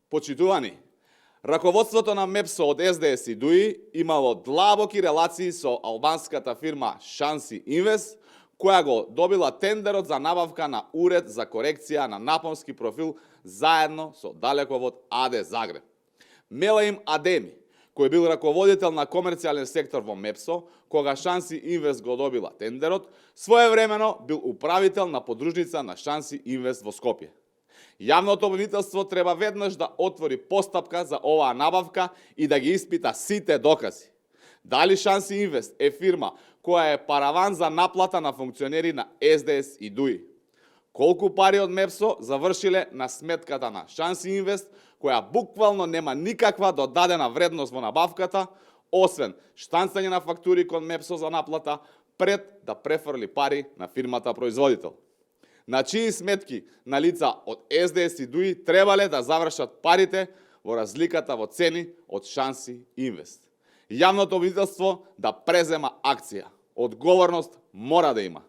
Почитувани, раководството на МЕПСО од СДС и ДУИ имало длабоки релации со албанската фирма Шанси Инвест, која го добила тендерот за набавка на уред за корекција на напонски профил заедно со Далековод АД Загреб. Мелаим Адеми, кој бил раководител на комерцијален сектор во МЕПСО, кога Шанси Инвест го добила тендерот, своевремено бил управител на подружница на Шанси Инвест во Скопје. Јавното обвинителство треба веднаш да отвори постапка за оваа набавка и да ги испита сите докази. Дали Шанси Инвест е фирма која е параван за наплата на функционери на СДС и ДУИ? Колку пари од МЕПСО завршиле на сметката на Шанси Инвест, која буквално нема никаква додадена вредност во набавката, освен штанцање на фактури кон МЕПСО за наплата, пред да префрли пари на фирмата производител? На чии сметки на лица од СДС и ДУИ требале да завршат парите во разликата во цени од Шанси Инвест? Јавното обвинителство да презема акција. Одговорност мора да има.